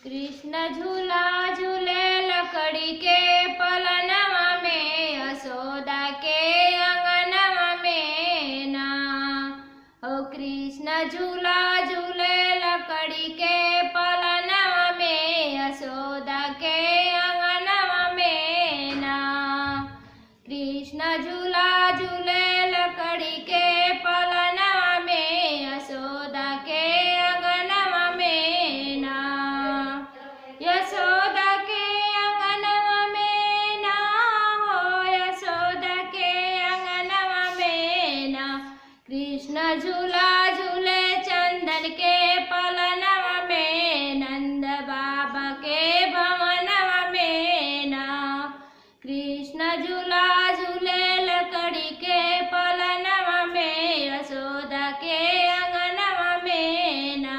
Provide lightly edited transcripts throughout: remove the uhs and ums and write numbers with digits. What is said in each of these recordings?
कृष्ण झूला झूले लकड़ी के पलनवा में, यशोदा के अंगनवा में ना। ओ कृष्ण झूला झूले लकड़ी के पलनवा में, यशोदा के अंगनवा में ना। कृष्ण झूला झूले लकड़ी के पलनवा में, यशोदा के अंगनवा में ना। यशोदा के अंगनवा में ना हो, यशोदा के अंगनवा में ना। कृष्ण झूला झूले चंदन के पलनवा में, नंद बाबा के भवनवा में ना। कृष्ण झूला झूले लकड़ी के पलनवा में, यशोदा के अंगनवा में ना।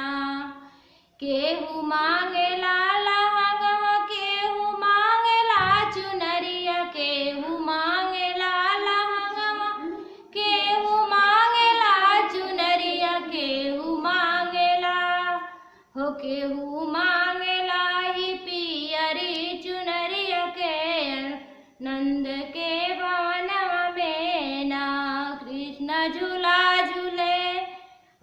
केहू मांगेला लहंगवा, केहू मांगेला चुनरिया, केहू मांगेला लहंगवा, केहू मांगेला चुनरिया, केहू मांगेला हो, केहू मांगेला ही पियरी चुनरिया के नंद के भवनवा में ना। कृष्ण झूला झूले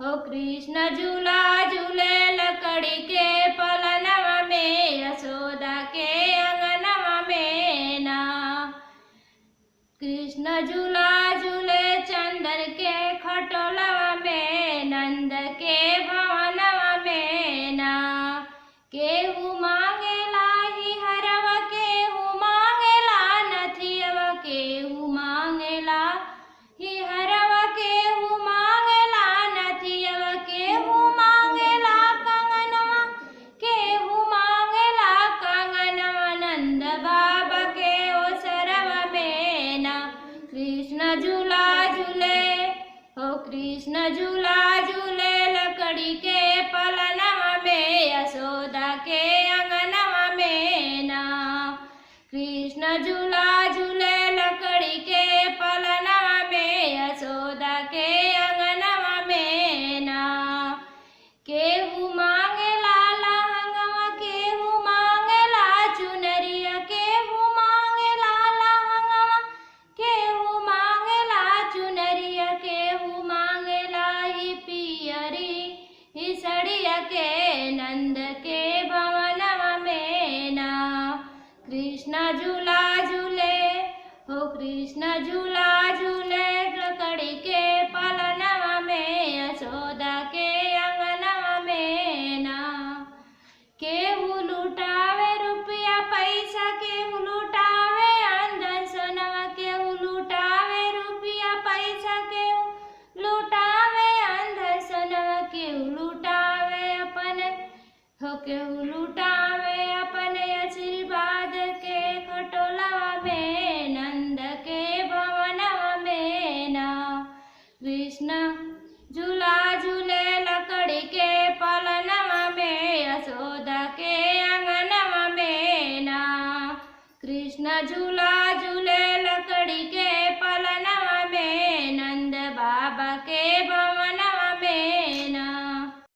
हो, कृष्ण झूला झूले लकड़ी के पलनवा में, यशोदा के अंगनवा में ना। कृष्ण झूला झूले चंदन के खटोलवा में, नंद के भवनवा में ना। केहू मांगेला ही हरवा, केहू मांगेला नथियवा, केहू मांगेला ही हरवा, केहू मांगेला नथियवा, केहू मांगेला कंगनवा, केहू मांगेला कंगनवा, नंद बाबा के ओसरवा में ना। कृष्ण झूला झूले हो, कृष्ण झूला झूले लकड़ी के पलनवा में, यशोदा के अंगनवा में ना। कृष्ण झूला झूले लकड़ी के पलनवा में, यशोदा के अंगनवा में ना। केहू मांगेला लहंगवा, केहू मांगेला चुनरिया, केहू मांगेला लहंगवा, केहू मांगेला चुनरिया, केहू मांगेला ही पियरी ही सड़िया के नंद के भवनवा में ना। कृष्ण झूला झूले हो, कृष्ण झूला झूले लकड़ी के पलनवा में, यशोदा के अंगनवा में ना। केहू लुटावे रुपया पैसा, केहू लुटावे अंधन सोनवा, केहू लुटावे रुपया पैसा, केहू लुटावे अंधन सोनवा, केहू लुटावे अपने हो, केहू लुटावे अपने आशीर्वाद के खटोलवा में, नंद के भवनवा में ना। कृष्ण झूला झूले लकड़ी के पलनवा में, यशोदा के अंगनवा में ना। कृष्ण झूला